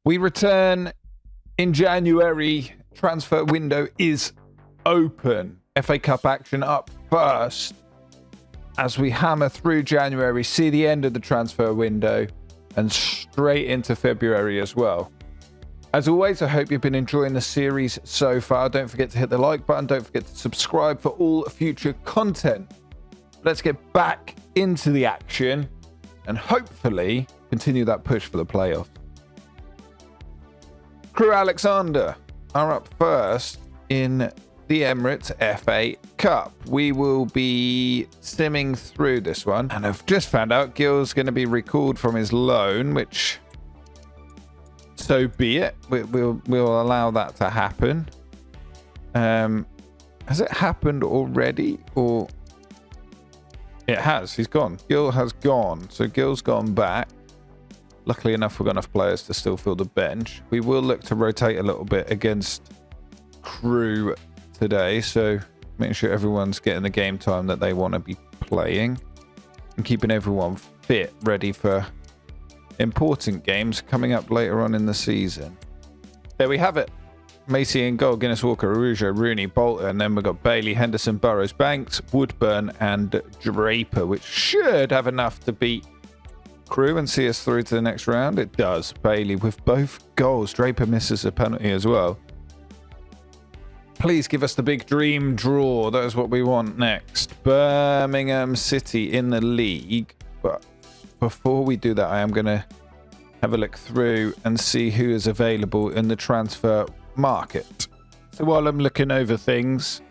We return in January. Transfer window is open. FA Cup action up first as we hammer through January, see the end of the transfer window, and straight into February as well. As always, I hope you've been enjoying the series so far. Don't forget to hit the like button. Don't forget to subscribe for all future content. Let's get back into the action and hopefully continue that push for the playoffs. Crew Alexander are up first in the Emirates FA Cup. We will be simming through this one, and I've just found out Gil's going to be recalled from his loan, which, so be it. We'll allow that to happen. Has it happened already, or it has? He's gone. Gil has gone, so Gil's gone back. Luckily enough, we've got enough players to still fill the bench. We will look to rotate a little bit against Crew today, so making sure everyone's getting the game time that they want to be playing and keeping everyone fit, ready for important games coming up later on in the season. There we have it. Macy in goal, Guinness, Walker, Arujo, Rooney, Bolton, and then we've got Bailey, Henderson, Burrows, Banks, Woodburn, and Draper, which should have enough to beat Crew and see us through to the next round. It does. Bailey with both goals. Draper misses a penalty as well. Please give us the big dream draw. That is what we want next. Birmingham City in the league. But before we do that, I am going to have a look through and see who is available in the transfer market. So while I'm looking over things,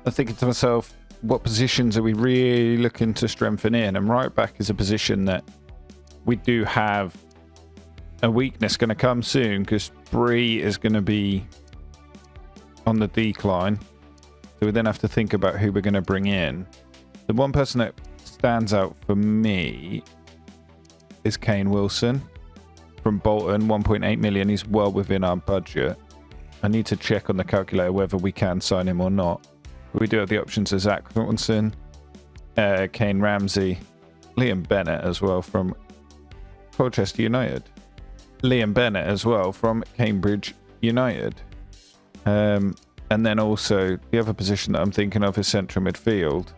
I'm thinking to myself, what positions are we really looking to strengthen in? And right back is a position that we do have a weakness going to come soon, because Bree is going to be on the decline. So we then have to think about who we're going to bring in. The one person that stands out for me is Kane Wilson from Bolton, 1.8 million. He's well within our budget. I need to check on the calculator whether we can sign him or not. But we do have the options of Zach Thornton, Kane Ramsey, Liam Bennett as well from Colchester United. Liam Bennett as well from Cambridge United. And then also the other position that I'm thinking of is central midfield.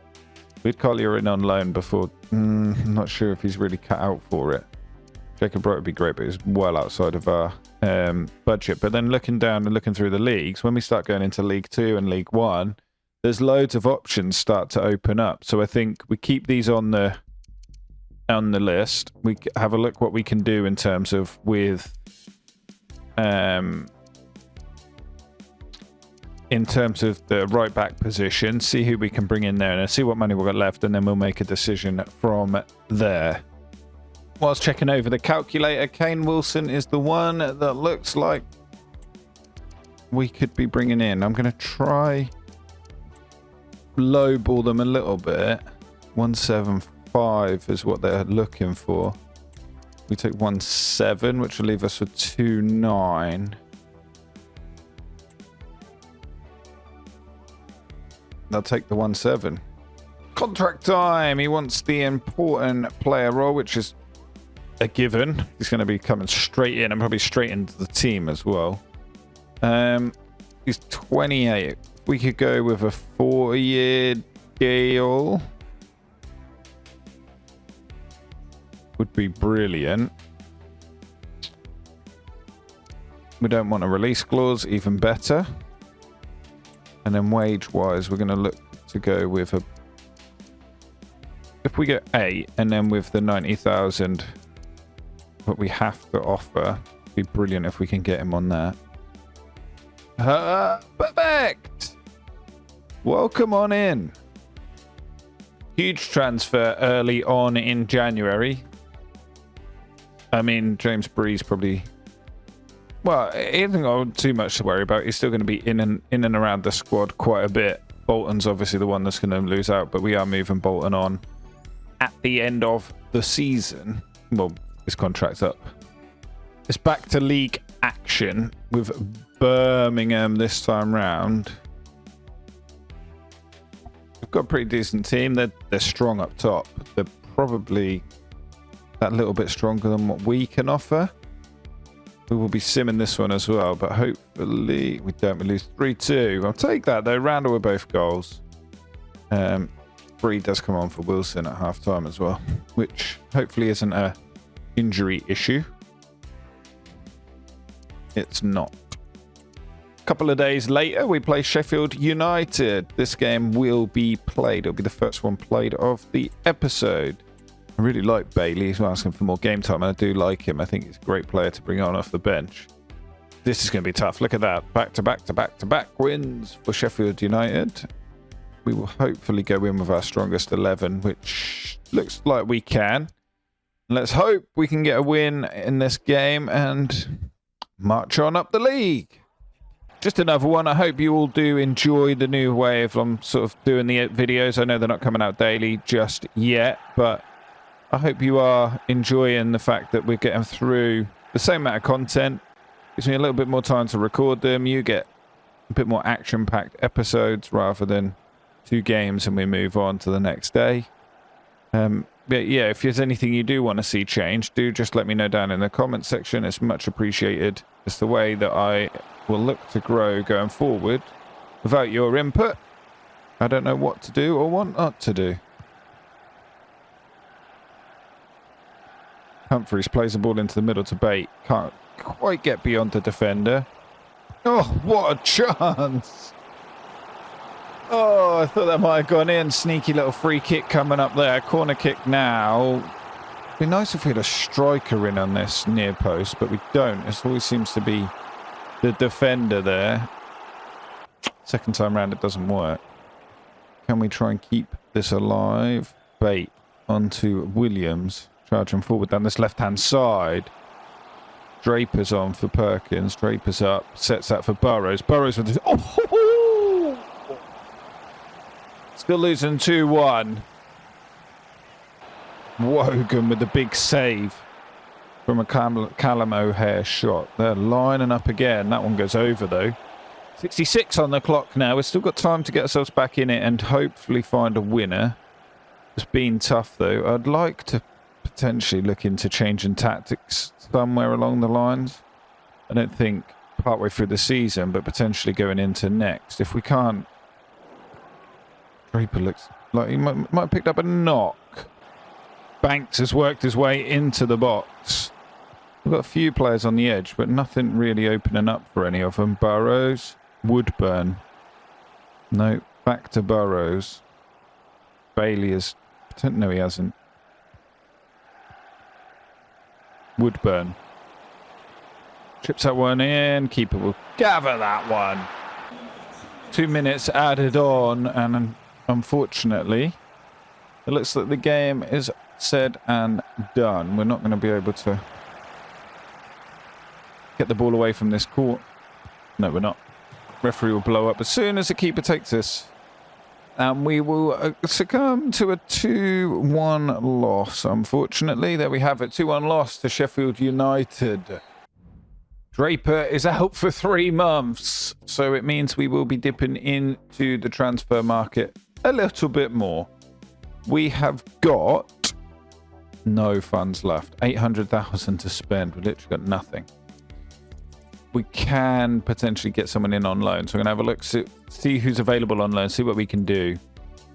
We had Collier in on loan before. I'm not sure if he's really cut out for it. Jacob Bright would be great, but he's well outside of our budget. But then looking down and looking through the leagues, when we start going into League 2 and League 1, there's loads of options start to open up. So I think we keep these on the list. We have a look what we can do in terms of with in terms of the right back position, see who we can bring in there and see what money we've got left, and then we'll make a decision from there. Whilst checking over the calculator, Kane Wilson is the one that looks like we could be bringing in. I'm going to try lowball them a little bit. 175 is what they're looking for. We take 1.7, which will leave us with 2.9. They'll take the 1.7. Contract time. He wants the important player role, which is a given. He's going to be coming straight in and probably straight into the team as well. He's 28. We could go with a 4-year deal. Would be brilliant. We don't want a release clause, even better. And then wage-wise, we're going to look to go with a... If we get 8, and then with the 90,000, what we have to offer, it'd be brilliant if we can get him on that. Perfect! Welcome on in. Huge transfer early on in January. I mean, James Bree's probably... Well, he hasn't got too much to worry about. He's still going to be in and around the squad quite a bit. Bolton's obviously the one that's going to lose out, but we are moving Bolton on at the end of the season. Well, his contract's up. It's back to league action with Birmingham this time round. We've got a pretty decent team. They're strong up top. They're probably that little bit stronger than what we can offer. We will be simming this one as well, but hopefully we don't lose 3-2. I'll take that though. Randall with both goals. 3 does come on for Wilson at half time as well, which hopefully isn't a injury issue. It's not. A couple of days later, we play Sheffield United. This game will be played. It'll be the first one played of the episode. I really like Bailey. He's asking for more game time, and I do like him. I think he's a great player to bring on off the bench. This is going to be tough. Look at that. Back-to-back wins for Sheffield United. We will hopefully go in with our strongest 11, which looks like we can. Let's hope we can get a win in this game and march on up the league. Just another one. I hope you all do enjoy the new way of sort of doing the videos. I know they're not coming out daily just yet, but I hope you are enjoying the fact that we're getting through the same amount of content. Gives me a little bit more time to record them. You get a bit more action-packed episodes rather than 2 games and we move on to the next day. But yeah, if there's anything you do want to see change, do just let me know down in the comment section. It's much appreciated. It's the way that I will look to grow going forward. Without your input, I don't know what to do or what not to do. Humphreys plays the ball into the middle to Bate. Can't quite get beyond the defender. Oh, what a chance! Oh, I thought that might have gone in. Sneaky little free kick coming up there. Corner kick now. It'd be nice if we had a striker in on this near post, but we don't. It always seems to be the defender there. Second time round, it doesn't work. Can we try and keep this alive? Bate onto Williams. Charging forward down this left-hand side. Draper's on for Perkins. Draper's up. Sets that for Burrows. Burrows with the... Oh! Still losing 2-1. Wogan with the big save from a Callum O'Hare shot. They're lining up again. That one goes over, though. 66 on the clock now. We've still got time to get ourselves back in it and hopefully find a winner. It's been tough, though. I'd like to potentially look into changing tactics somewhere along the lines. I don't think partway through the season, but potentially going into next. If we can't... Draper looks like he might have picked up a knock. Banks has worked his way into the box. We've got a few players on the edge, but nothing really opening up for any of them. Burrows, Woodburn. No, back to Burrows. Bailey is... No, he hasn't. Woodburn. Chips that one in. Keeper will gather that one. 2 minutes added on, and unfortunately, it looks like the game is said and done. We're not going to be able to get the ball away from this court. No, we're not. Referee will blow up as soon as the keeper takes this. And we will succumb to a 2-1 loss, unfortunately. There we have it, 2-1 loss to Sheffield United. Draper is out for 3 months, so it means we will be dipping into the transfer market a little bit more. We have got no funds left, 800,000 to spend. We've literally got nothing. We can potentially get someone in on loan, so we're going to have a look, see who's available on loan, see what we can do.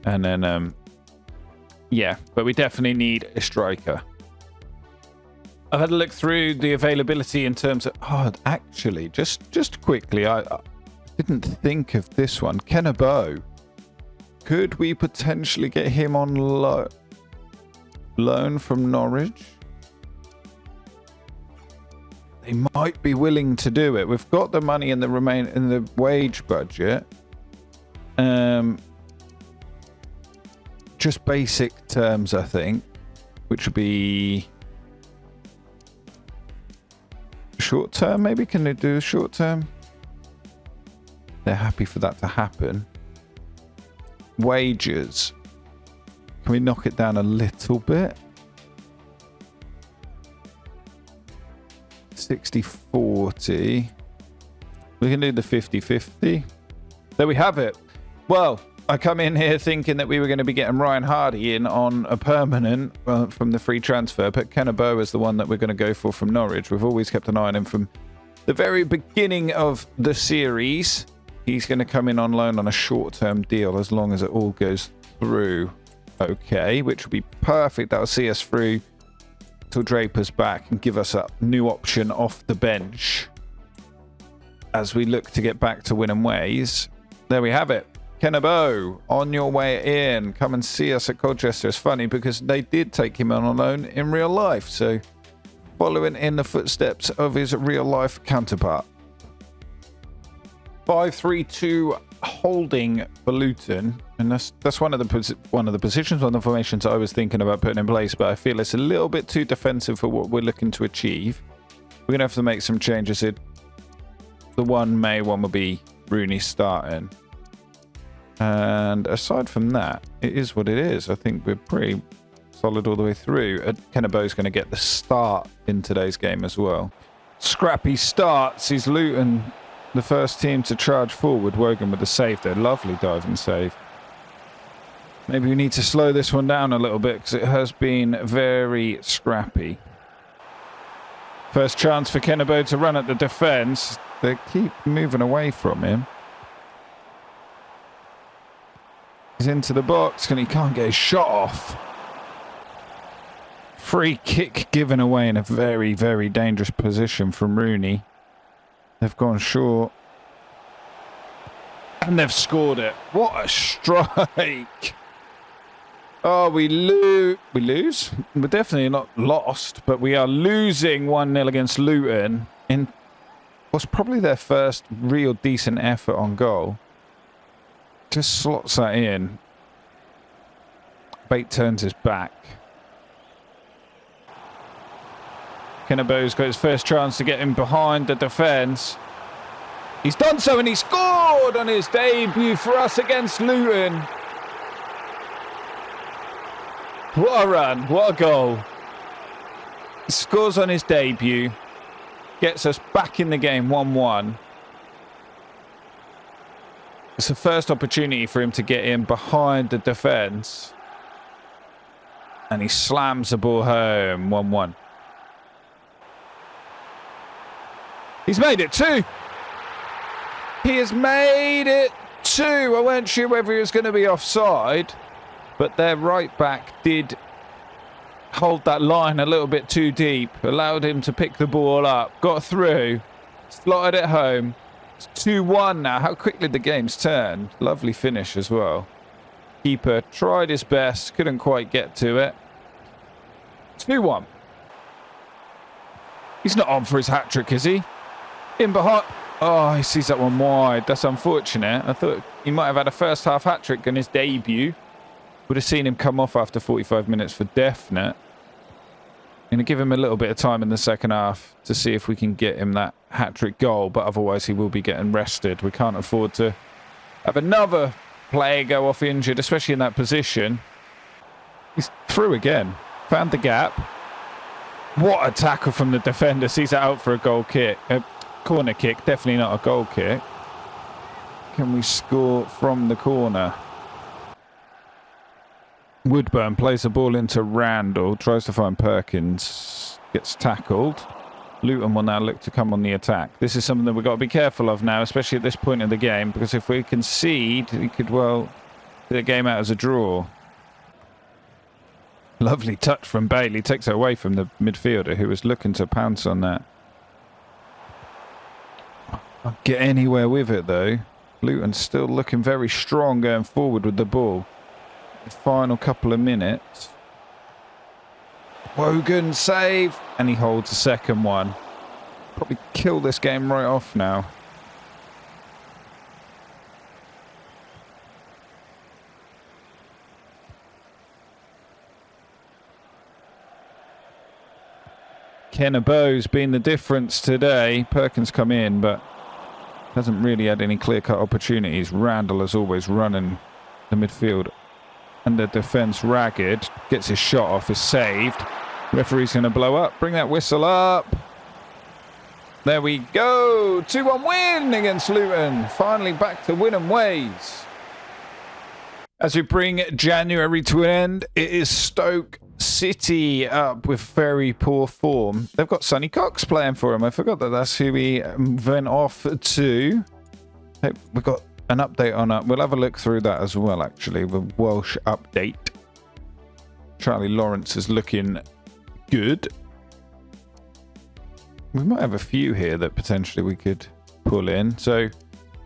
And then, yeah, but we definitely need a striker. I've had a look through the availability in terms of... Oh, actually, just quickly, I didn't think of this one. Ken Aboh. Could we potentially get him on loan from Norwich? They might be willing to do it. We've got the money in the wage budget. Just basic terms, I think, which would be short term. Maybe can they do short term? They're happy for that to happen. Wages. Can we knock it down a little bit? 60-40. We can do the 50-50. There we have it. Well, I come in here thinking that we were going to be getting Ryan Hardy in on a permanent from the free transfer, but Ken Aboh is the one that we're going to go for from Norwich. We've always kept an eye on him from the very beginning of the series. He's going to come in on loan on a short-term deal as long as it all goes through okay, which will be perfect. That'll see us through till Draper's back and give us a new option off the bench as we look to get back to winning ways. There we have it. Aboh, on your way in. Come and see us at Colchester. It's funny because they did take him on loan in real life, so following in the footsteps of his real-life counterpart. 5-3-2 holding for Luton, and that's one of the positions, one of the formations I was thinking about putting in place, but I feel it's a little bit too defensive for what we're looking to achieve. We're going to have to make some changes here. The one will be Rooney starting. And aside from that, it is what it is. I think we're pretty solid all the way through. Aboh's going to get the start in today's game as well. Scrappy starts. He's Luton, the first team to charge forward. Wogan with the save there. Lovely diving save. Maybe we need to slow this one down a little bit because it has been very scrappy. First chance for Aboh to run at the defence. They keep moving away from him. He's into the box and he can't get his shot off. Free kick given away in a very, very dangerous position from Rooney. They've gone short. And they've scored it. What a strike. Oh, we lose. We're definitely not lost, but we are losing 1-0 against Luton in what's probably their first real decent effort on goal. Just slots that in. Bate turns his back. Aboh's got his first chance to get him behind the defence. He's done so and he scored on his debut for us against Luton. What a run, what a goal. He scores on his debut. Gets us back in the game 1-1. It's the first opportunity for him to get in behind the defence. And he slams the ball home, 1-1. He's made it 2. He has made it 2. I weren't sure whether he was going to be offside, but their right back did hold that line a little bit too deep, allowed him to pick the ball up, got through, slotted it home. It's 2-1 now. How quickly the game's turned. Lovely finish as well. Keeper tried his best, couldn't quite get to it. 2-1. He's not on for his hat-trick, is he? In behind. Oh, he sees that one wide. That's unfortunate. I thought he might have had a first-half hat-trick in his debut. Would have seen him come off after 45 minutes for definite. Going to give him a little bit of time in the second half to see if we can get him that hat-trick goal, but otherwise he will be getting rested. We can't afford to have another player go off injured, especially in that position. He's through again. Found the gap. What a tackle from the defender. Sees it out for a goal kick. A corner kick. Definitely not a goal kick. Can we score from the corner? Woodburn plays the ball into Randall. Tries to find Perkins. Gets tackled. Luton will now look to come on the attack. This is something that we've got to be careful of now, especially at this point in the game, because if we concede, we could, well, get the game out as a draw. Lovely touch from Bailey. Takes it away from the midfielder who was looking to pounce on that. Can't get anywhere with it, though. Luton still looking very strong going forward with the ball. The final couple of minutes. Wogan save, and he holds the second one. Probably kill this game right off now. Aboh's been the difference today. Perkins come in, but hasn't really had any clear-cut opportunities. Randall is always running the midfield and the defence ragged. Gets his shot off, is saved. Referee's going to blow up. Bring that whistle up. There we go. 2-1 win against Luton. Finally back to winning ways. As we bring January to an end, it is Stoke City up with very poor form. They've got Sonny Cox playing for him. I forgot that that's who we went off to. We've got an update on that. We'll have a look through that as well, actually. The Welsh update. Charlie Lawrence is looking good. We might have a few here that potentially we could pull in. So I'm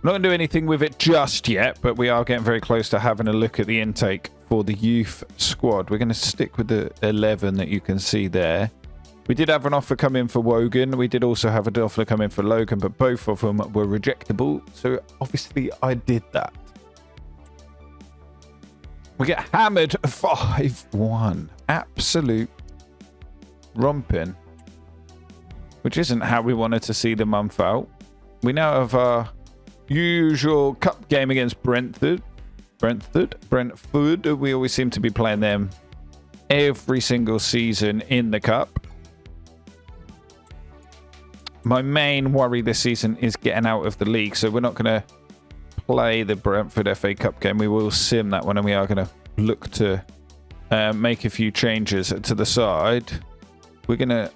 not going to do anything with it just yet, but we are getting very close to having a look at the intake for the youth squad. We're going to stick with the 11 that you can see there. We did have an offer come in for Wogan. We did also have an offer come in for Logan, but both of them were rejectable. So obviously I did that. We get hammered 5-1. Absolute romping. Which isn't how we wanted to see the month out. We now have our usual cup game against Brentford. We always seem to be playing them every single season in the cup. My main worry this season is getting out of the league, so we're not going to play the Brentford FA Cup game. We will sim that one, and we are going to look to make a few changes to the side. We're going to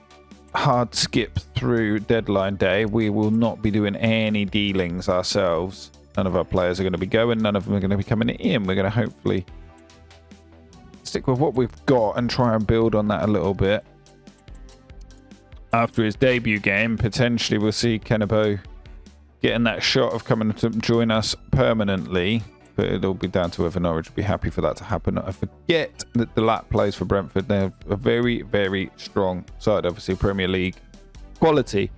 hard skip through deadline day. We will not be doing any dealings ourselves. None of our players are going to be going. None of them are going to be coming in. We're going to hopefully stick with what we've got and try and build on that a little bit. After his debut game, potentially we'll see Aboh getting that shot of coming to join us permanently. But it'll be down to whether Norwich will be happy for that to happen. I forget that the Lat plays for Brentford. They're a very, very strong side. Obviously, Premier League quality.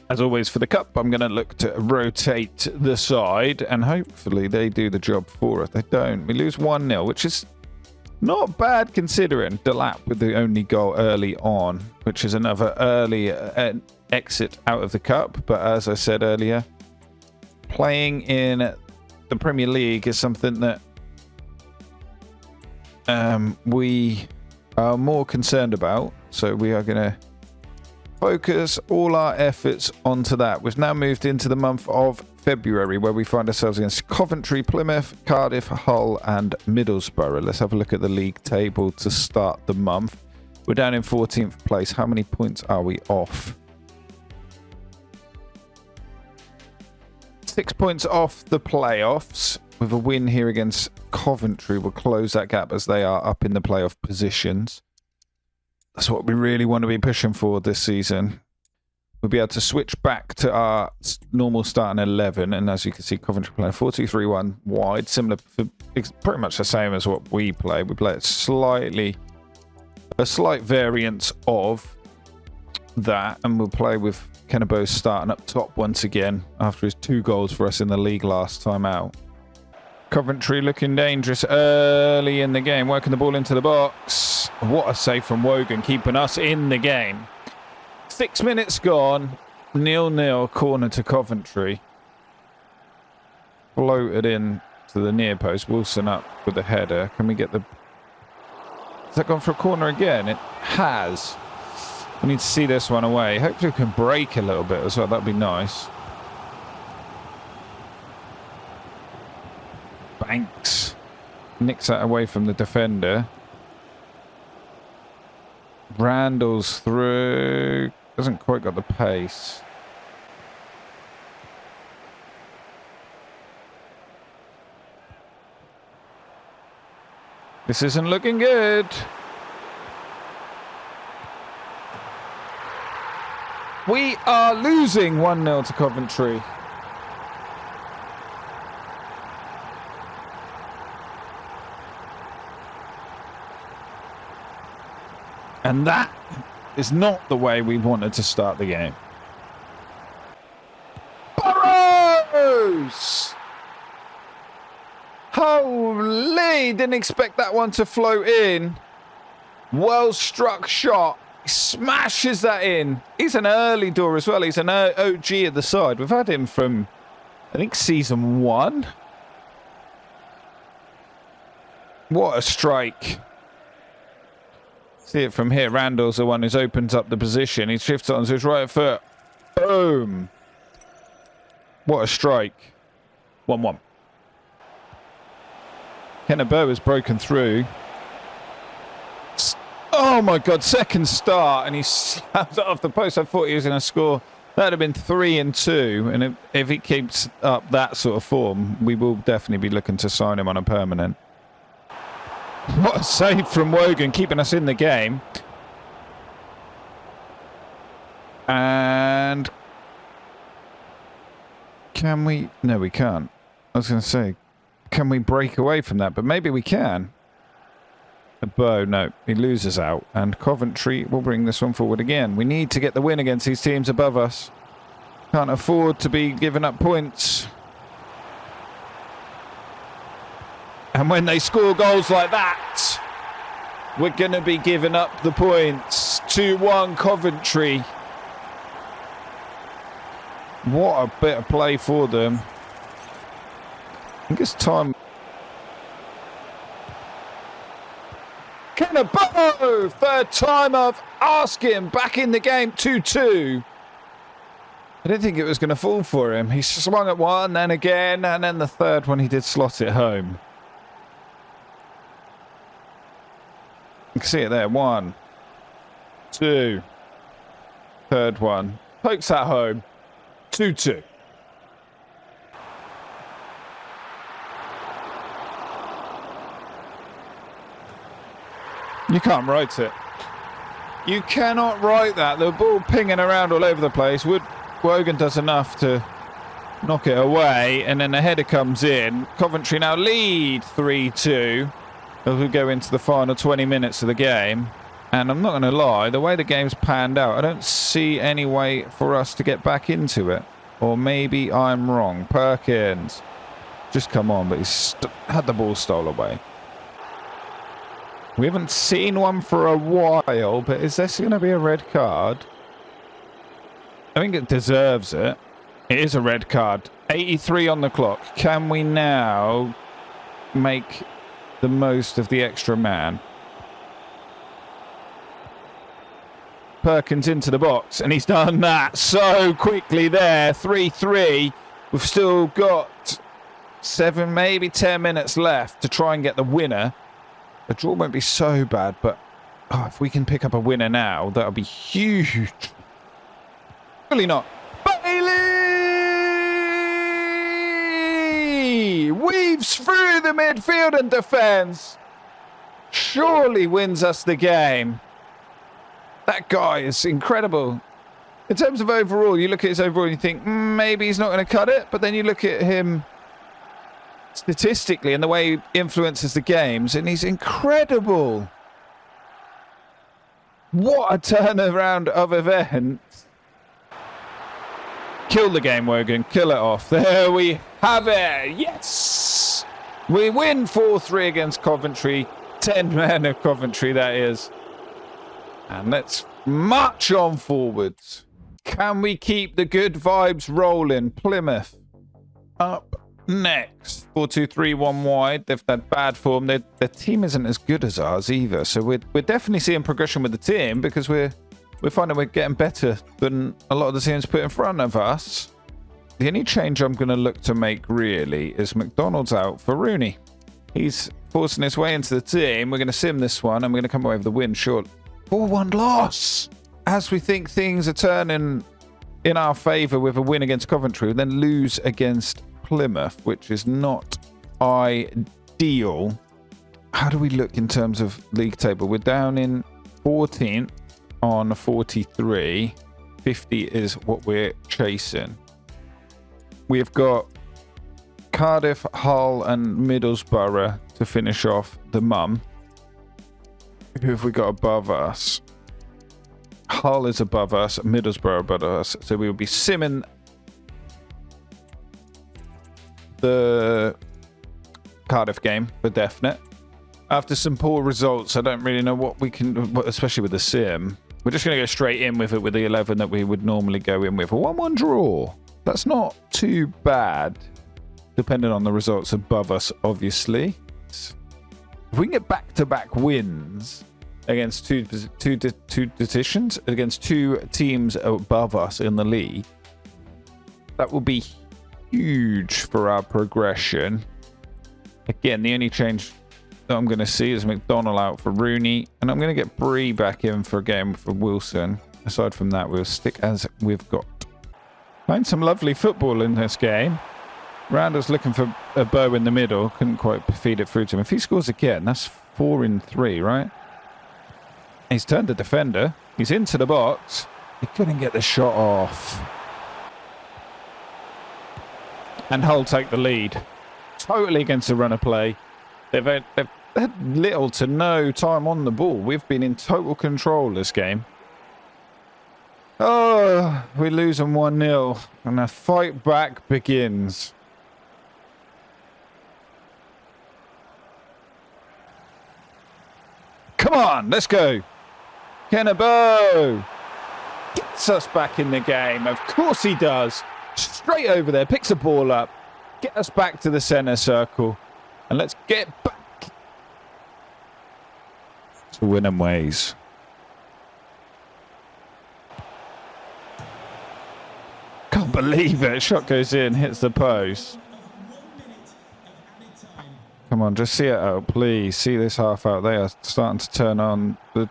As always, for the Cup, I'm going to look to rotate the side. And hopefully they do the job for us. They don't. We lose 1-0, which is not bad considering. Delap with the only goal early on, which is another early exit out of the Cup. But as I said earlier, playing in the Premier League is something that we are more concerned about. So we are going to focus all our efforts onto that. We've now moved into the month of February, where we find ourselves against Coventry, Plymouth, Cardiff, Hull and Middlesbrough. Let's have a look at the league table to start the month. We're down in 14th place. How many points are we off? 6 points off the playoffs. With a win here against Coventry, we'll close that gap as they are up in the playoff positions. That's what we really want to be pushing for this season. We'll be able to switch back to our normal starting 11. And as you can see, Coventry playing 4-2-3-1 wide. Similar, pretty much the same as what we play. We play it slightly, a slight variance of that. And we'll play with Aboh starting up top once again after his 2 goals for us in the league last time out. Coventry looking dangerous early in the game, working the ball into the box. What a save from Wogan, keeping us in the game. 6 minutes gone, 0-0, corner to Coventry. Floated in to the near post. Wilson up with the header. Can we get the... Has that gone for a corner again? It has. We need to see this one away. Hopefully we can break a little bit as well. That'd be nice. Banks nicks that away from the defender. Randall's through. Hasn't quite got the pace. This isn't looking good. We are losing 1-0 to Coventry. And that is not the way we wanted to start the game. Burrows! Holy! Didn't expect that one to float in. Well struck shot. He smashes that in. He's an early door as well. He's an OG at the side. We've had him from, I think, season 1. What a strike. See it from here. Randall's the one who's opens up the position. He shifts it onto his right foot. Boom. What a strike. 1-1. Aboh has broken through. Oh my God, second start, and he slapped it off the post. I thought he was going to score. That would have been 3-2, and if he keeps up that sort of form, we will definitely be looking to sign him on a permanent. What a save from Wogan, keeping us in the game. And can we? No, we can't. I was going to say, can we break away from that? But maybe we can. Aboh, no, he loses out. And Coventry will bring this one forward again. We need to get the win against these teams above us. Can't afford to be giving up points. And when they score goals like that, we're going to be giving up the points. 2-1 Coventry. What a bit of play for them. I think it's time. Aboh! Third time of asking. Back in the game, 2-2. I didn't think it was going to fall for him. He swung at one, then again, and then the third one he did slot it home. You can see it there. 1, 2. Third one. Pokes that home. 2-2. You can't write it. You cannot write that. The ball pinging around all over the place. Wogan does enough to knock it away, and then the header comes in. Coventry now lead 3-2 as we go into the final 20 minutes of the game. And I'm not going to lie, the way the game's panned out, I don't see any way for us to get back into it. Or maybe I'm wrong. Perkins, just come on, but he's had the ball stole away. We haven't seen one for a while, but is this going to be a red card? I think it deserves it. It is a red card. 83 on the clock. Can we now make the most of the extra man? Perkins into the box, and he's done that so quickly there. 3-3. We've still got 7, maybe 10 minutes left to try and get the winner. The draw won't be so bad, but if we can pick up a winner now, that'll be huge. Really not. Bailey weaves through the midfield and defence. Surely wins us the game. That guy is incredible. In terms of overall, you look at his overall and you think, maybe he's not going to cut it. But then you look at him statistically and the way he influences the games, and he's incredible. What a turnaround of events. Kill the game, Wogan. Kill it off. There we have it. Yes! We win 4-3 against Coventry. 10 men of Coventry, that is. And let's march on forwards. Can we keep the good vibes rolling? Plymouth up next. 4-2-3-1 wide. They've had bad form. Their team isn't as good as ours either. So we're definitely seeing progression with the team, because we're finding we're getting better than a lot of the teams put in front of us. The only change I'm going to look to make really is McDonald's out for Rooney. He's forcing his way into the team. We're going to sim this one, and we're going to come away with the win short. 4-1 loss. As we think things are turning in our favour with a win against Coventry, we then lose against Plymouth, which is not ideal. How do we look in terms of league table? We're down in 14th on 43. 50 is what we're chasing. We've got Cardiff, Hull and Middlesbrough to finish off the mum. Who have we got above us? Hull is above us, Middlesbrough above us. So we will be simming the Cardiff game for definite. After some poor results, I don't really know what we can, especially with the sim. We're just going to go straight in with it with the 11 that we would normally go in with. A 1-1 draw. That's not too bad, depending on the results above us, obviously. If we can get back-to-back wins against two petitions, against two teams above us in the league, that will be huge for our progression. Again, the only change that I'm going to see is McDonald out for Rooney. And I'm going to get Bree back in for a game for Wilson. Aside from that, we'll stick as we've got. Playing some lovely football in this game. Randall's looking for Aboh in the middle. Couldn't quite feed it through to him. If he scores again, that's 4 in 3, right? He's turned the defender. He's into the box. He couldn't get the shot off. And Hull take the lead. Totally against the run of play. They've had little to no time on the ball. We've been in total control this game. Oh, we lose them 1-0. And the fight back begins. Come on, let's go. Aboh gets us back in the game. Of course he does. Straight over there, picks the ball up. Get us back to the centre circle. And let's get back to winning ways. Can't believe it. Shot goes in, hits the post. Come on, just see it out, please. See this half out. They are starting to turn on the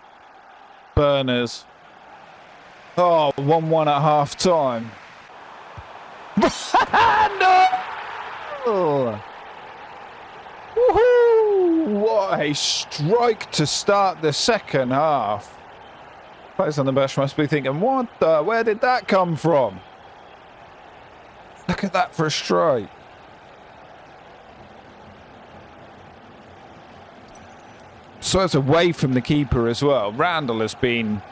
burners. Oh, 1-1 at half time. No! Woohoo! What a strike to start the second half. Players on the bench must be thinking, where did that come from? Look at that for a strike. So it's away from the keeper as well. Randall has been...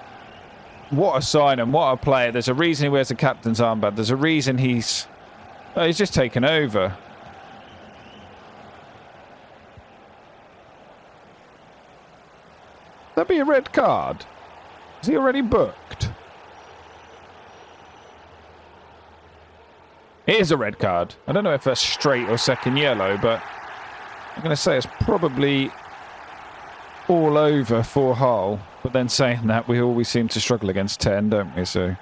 What a sign and what a player. There's a reason he wears the captain's armband. There's a reason he's just taken over. That'd be a red card. Is he already booked? It is a red card. I don't know if that's straight or second yellow, but I'm going to say it's probably all over for Hull. But then saying that, we always seem to struggle against 10, don't we? So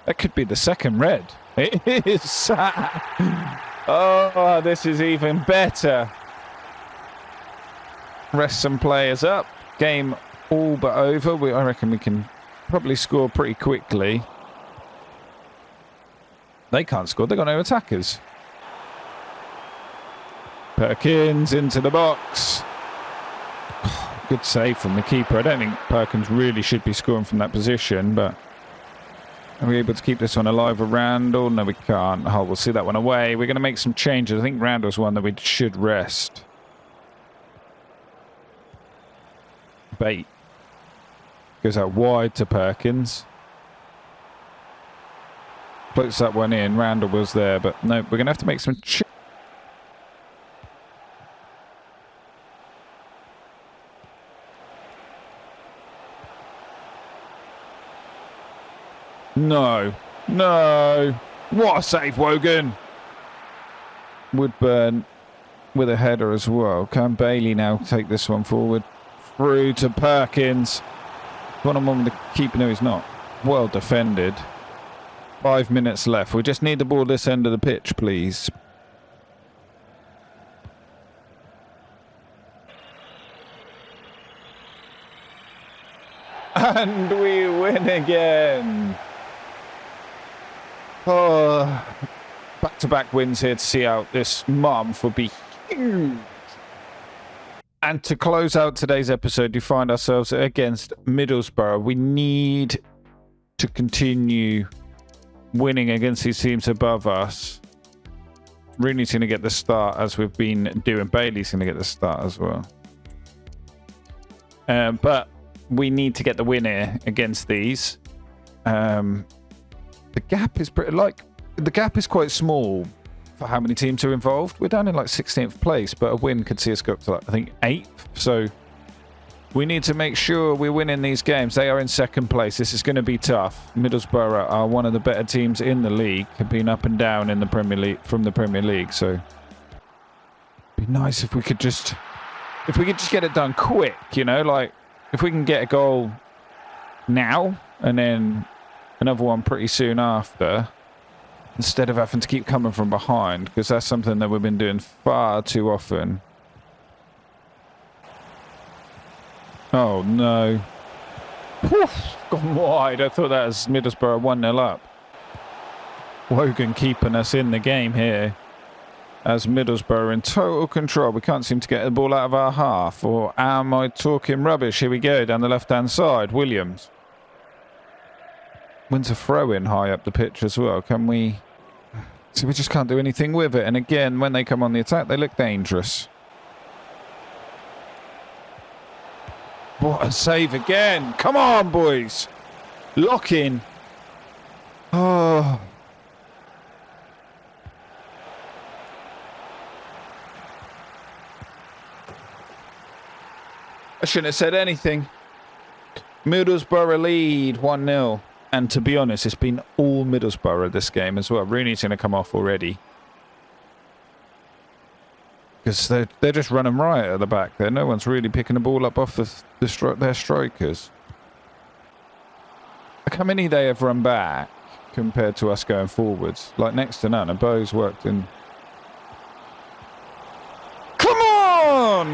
that could be the second red. It is. Oh, this is even better. Rest some players up. Game all but over. I reckon we can probably score pretty quickly. They can't score. They've got no attackers. Perkins into the box. Good save from the keeper. I don't think Perkins really should be scoring from that position, but are we able to keep this one alive with Randall? No, we can't. Oh, we'll see that one away. We're going to make some changes. I think Randall's one that we should rest. Bait goes out wide to Perkins. Floats that one in. Randall was there, but no, we're going to have to make some changes. No. No. What a save, Wogan. Woodburn with a header as well. Can Bailey now take this one forward? Through to Perkins. One-on-one with the keeper. No, he's not. Well defended. 5 minutes left. We just need the ball this end of the pitch, please. And we win again. Oh, back-to-back wins here to see out this month would be huge. And to close out today's episode, you find ourselves against Middlesbrough. We need to continue winning against these teams above us. Rooney's going to get the start as we've been doing. Bailey's going to get the start as well. But we need to get the win here against these. The gap is the gap is quite small for how many teams are involved. We're down in like 16th place, but a win could see us go up to like, I think 8th. So we need to make sure we're winning these games. They are in second place. This is going to be tough. Middlesbrough are one of the better teams in the league. Have been up and down in the Premier League from the Premier League. So it'd be nice if we could just get it done quick. You know, like if we can get a goal now and then another one pretty soon after, instead of having to keep coming from behind, because that's something that we've been doing far too often. Oh no. Oof, gone wide. I thought that was Middlesbrough 1-0 up. Wogan keeping us in the game here. As Middlesbrough in total control. We can't seem to get the ball out of our half. Or am I talking rubbish? Here we go, down the left-hand side. Williams. Wins a throw-in high up the pitch as well. Can we... So we just can't do anything with it. And again, when they come on the attack, they look dangerous. What a save again. Come on, boys. Lock in. Oh... I shouldn't have said anything. Middlesbrough lead 1-0. And to be honest, it's been all Middlesbrough this game as well. Rooney's going to come off already. Because they're just running riot at the back there. No one's really picking the ball up off their strikers. Look how many they have run back compared to us going forwards. Like next to none. And Aboh's worked in...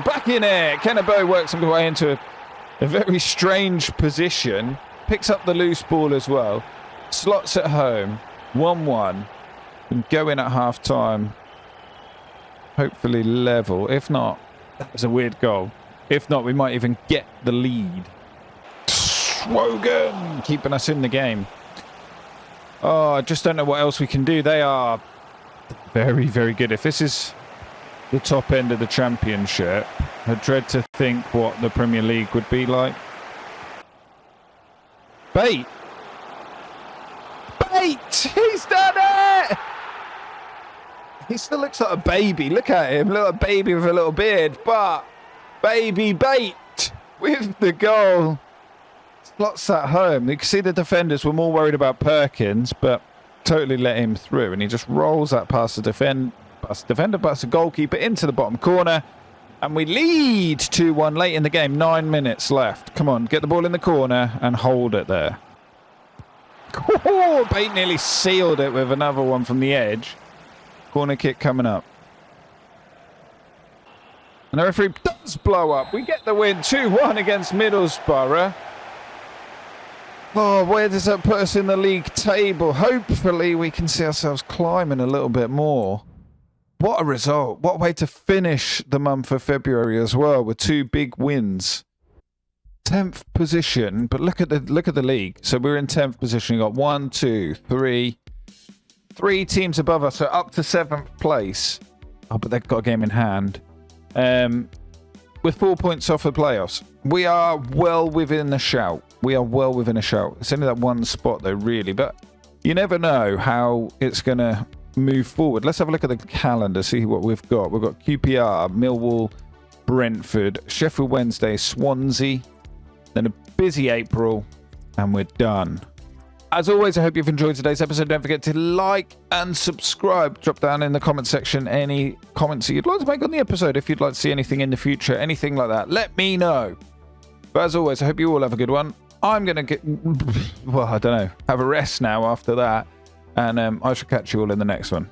Back in it. Ken Aboh works his way into a very strange position. Picks up the loose ball as well. Slots at home. 1-1. And go in at half time. Hopefully level. If not, that was a weird goal. If not, we might even get the lead. Wogan keeping us in the game. Oh, I just don't know what else we can do. They are very, very good. If this is the top end of the championship, I dread to think what the Premier League would be like. Bait! He's done it! He still looks like a baby. Look at him, little baby with a little beard. But baby Bait with the goal. Slots that home. You can see the defenders were more worried about Perkins, but totally let him through, and he just rolls that past the defender, past the goalkeeper into the bottom corner, and we lead 2-1 late in the game. 9 minutes left. Come on, get the ball in the corner and hold it there. Oh, Bate nearly sealed it with another one from the edge. Corner kick coming up. And the referee does blow up. We get the win 2-1 against Middlesbrough. Oh, where does that put us in the league table? Hopefully we can see ourselves climbing a little bit more. What a result. What a way to finish the month of February as well, with 2 big wins. 10th position, but look at the league. So we're in 10th position. We've got 3 teams above us, so up to 7th place. Oh, but they've got a game in hand. With 4 points off the playoffs. We are well within the shout. It's only that one spot though, really, but you never know how it's going to move forward. Let's have a look at the calendar, see what we've got. We've got QPR, Millwall, Brentford, Sheffield Wednesday, Swansea, then a busy April, and we're done. As always, I hope you've enjoyed today's episode. Don't forget to like and subscribe. Drop down in the comment section any comments that you'd like to make on the episode. If you'd like to see anything in the future, anything like that, let me know. But as always, I hope you all have a good one. I'm going to get, well, I don't know, have a rest now after that. And I shall catch you all in the next one.